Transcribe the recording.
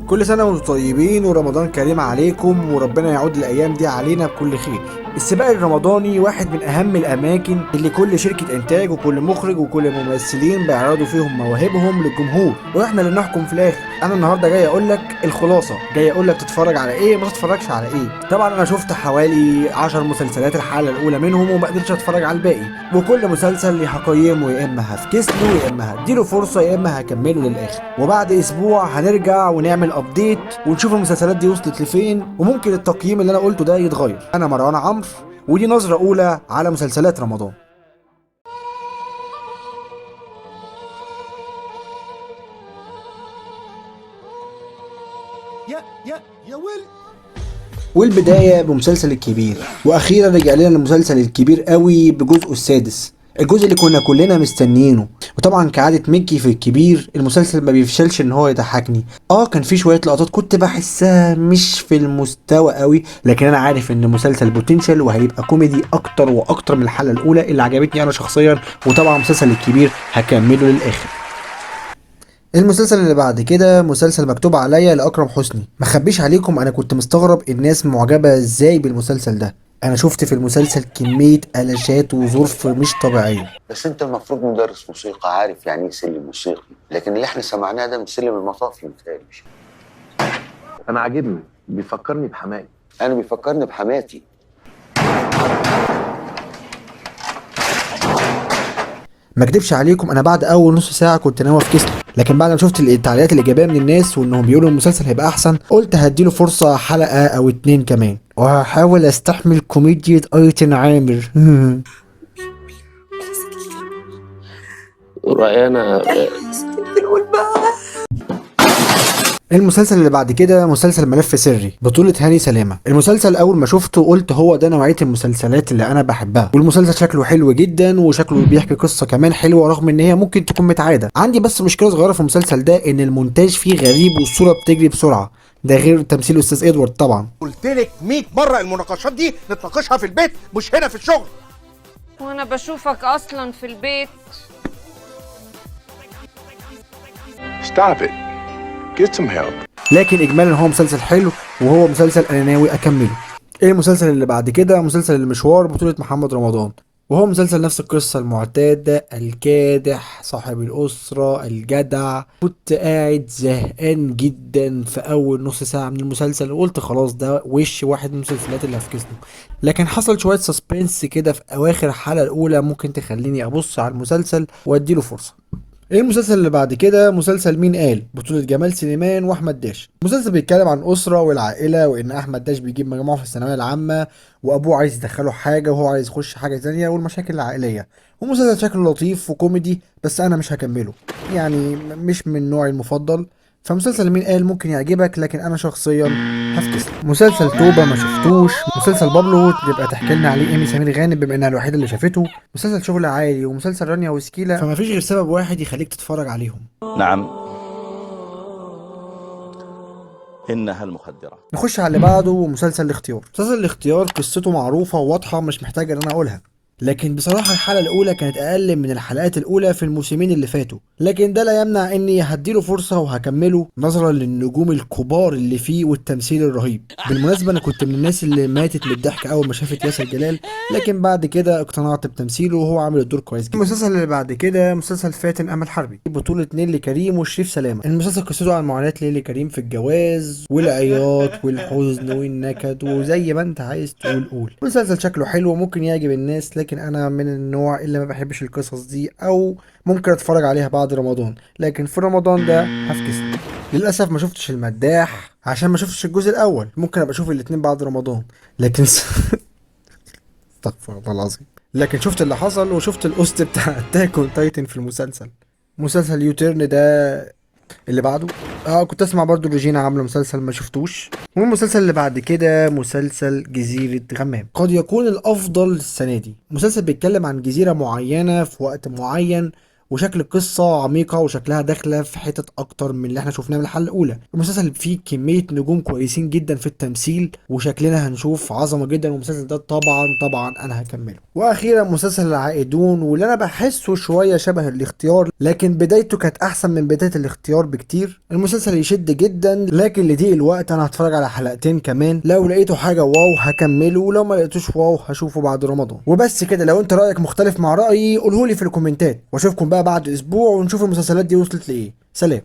كل سنة وانتم طيبين ورمضان كريم عليكم، وربنا يعود الأيام دي علينا بكل خير. السباق الرمضاني واحد من أهم الأماكن اللي كل شركة إنتاج وكل مخرج وكل ممثلين بيعرضوا فيهم مواهبهم للجمهور، وإحنا اللي نحكم في الآخر. أنا النهاردة جاي أقول لك الخلاصة، جاي أقول لك تتفرج على إيه ما تتفرجش على إيه. طبعا أنا شفت حوالي 10 مسلسلات الحلقة الأولى منهم وما قدرتش أتفرج على الباقي، وكل مسلسل هقيمه يا إما هفكسله يا إما هديله فرصة يا إما هكمله للآخر. وبعد أسبوع هنرجع ونعمل أبديت ونشوف المسلسلات دي وصلت لفين، وممكن التقييم اللي أنا قلته ده يتغير. أنا مروان عمرو، ودي نظرة أولى على مسلسلات رمضان. يا يا يا ويل. والبداية بمسلسل الكبير، وأخيرا رجع لنا المسلسل الكبير قوي بجزءه السادس، الجزء اللي كنا كلنا مستنيينه. وطبعا كعادة ميكي في الكبير المسلسل ما بيفشلش ان هو يضحكني. كان في شوية لقطات كنت بحسها مش في المستوى قوي، لكن انا عارف ان مسلسل بوتنشال وهيبقى كوميدي اكتر واكتر من الحلقة الاولى اللي عجبتني انا شخصيا. وطبعا مسلسل الكبير هكمله للاخر. المسلسل اللي بعد كده مسلسل مكتوب عليا لأكرم حسني. ما خبيش عليكم انا كنت مستغرب الناس معجبة ازاي بالمسلسل ده. انا شفت في المسلسل كمية قلاشات وظروف مش طبيعية. بس انت المفروض مدرس موسيقى، عارف يعني ايه سلم موسيقي، لكن اللي احنا سمعناه ده من سلم المطافي متهيألي. انا عاجبني، بيفكرني بحماقي. انا بيفكرني بحماتي. ما اكدبش عليكم انا بعد اول نص ساعه كنت ناوي افكسله، لكن بعد ما شفت التعليقات الايجابيه من الناس وانهم بيقولوا المسلسل هيبقى احسن، قلت هديله فرصه حلقه او 2 كمان، وهحاول استحمل كوميديا ايتن عامر. رأينا المسلسل اللي بعد كده مسلسل ملف سري بطولة هاني سلامة. المسلسل اول ما شفته قلت هو ده نوعية المسلسلات اللي انا بحبها، والمسلسل شكله حلو جدا وشكله بيحكي قصة كمان حلوة رغم ان هي ممكن تكون متعادة. عندي بس مشكلة صغيرة في المسلسل ده، ان المونتاج فيه غريب والصورة بتجري بسرعة، ده غير تمثيل استاذ ادوارد طبعا. قلت لك 100 مره المناقشات دي نتناقشها في البيت مش هنا في الشغل. وانا بشوفك اصلا في البيت. Stop it. Get some help. لكن اجمالا هو مسلسل حلو، وهو مسلسل انا ناوي اكمله. المسلسل اللي بعد كده مسلسل المشوار بطولة محمد رمضان، وهو مسلسل نفس القصة المعتادة، الكادح صاحب الأسرة الجدع. كنت قاعد زهقان جدا في أول نص ساعة من المسلسل وقلت خلاص ده وش واحد من المسلسلات اللي هفكسله، لكن حصل شوية سسبنس كده في أواخر الحلقة الأولى ممكن تخليني أبص على المسلسل وأديله فرصة. المسلسل اللي بعد كده مسلسل مين قال بطولة جمال سليمان واحمد داش. مسلسل بيتكلم عن اسرة والعائلة، وان احمد داش بيجيب مجموعة في الثانوية العامة وابوه عايز يدخله حاجة وهو عايز يخش حاجة تانية، والمشاكل العائلية. ومسلسل شكله لطيف وكوميدي بس انا مش هكمله، يعني مش من نوعي المفضل. فمسلسل مين قال ممكن يعجبك لكن انا شخصيا هفكسله. مسلسل توبة ما شفتوش. مسلسل بابلو تبقى تحكي لنا عليه ايمي سمير غانم بما انها الوحيده اللي شافته. مسلسل شغل عالي ومسلسل رانيا وسكيلة، فما فيش غير سبب واحد يخليك تتفرج عليهم. نعم، إنها المخدرات. نخش على اللي بعده مسلسل الاختيار. مسلسل الاختيار قصته معروفه وواضحه مش محتاجه ان انا اقولها، لكن بصراحة الحلقة الأولى كانت أقل من الحلقات الأولى في الموسمين اللي فاتوا، لكن ده لا يمنع إني هديله فرصة وهكمله نظرا للنجوم الكبار اللي فيه والتمثيل الرهيب. بالمناسبة أنا كنت من الناس اللي ماتت من الضحك أول ما شافت ياسر جلال، لكن بعد كده اقتنعت بتمثيله وهو عامل الدور كويس جدا. المسلسل اللي بعد كده مسلسل فاتن أمل حربي بطولة نيللي كريم وشريف سلامة. المسلسل قصته عن معاناة نيللي كريم في الجواز والعياط والحزن والنكد وزي ما أنت عايز تقول. مسلسل شكله حلو وممكن يعجب الناس، لكن انا من النوع اللي ما بحبش القصص دي، او ممكن اتفرج عليها بعد رمضان، لكن في رمضان ده هفكس. للاسف ما شفتش المداح عشان ما شفتش الجزء الاول، ممكن ابقى اشوف الاتنين بعد رمضان لكن استغفر الله العظيم. لكن شفت اللي حصل وشفت القسط بتاع اتاك اون تايتن في المسلسل. مسلسل يوتيرن ده اللي بعده. كنت اسمع برضو ريجينا عامله مسلسل ما شفتوش. والمسلسل اللي بعد كده مسلسل جزيرة غمام، قد يكون الافضل السنة دي. مسلسل بيتكلم عن جزيرة معينة في وقت معين، وشكل القصه عميقه وشكلها داخله في حتت اكتر من اللي احنا شفناه من الحلقه الاولى. المسلسل فيه كميه نجوم كويسين جدا في التمثيل، وشكلنا هنشوف عظمه جدا، والمسلسل ده طبعا انا هكمله. واخيرا مسلسل العائدون، واللي انا بحسه شويه شبه الاختيار، لكن بدايته كانت احسن من بدايه الاختيار بكتير. المسلسل يشد جدا، لكن لضيق الوقت انا هتفرج على حلقتين كمان، لو لقيته حاجه واو هكمله، ولو ما لقيتوش واو هشوفه بعد رمضان. وبس كده. لو انت رايك مختلف مع رايي قولهولي في الكومنتات، واشوفكم بقى بعد اسبوع ونشوف المسلسلات دي وصلت لايه. سلام.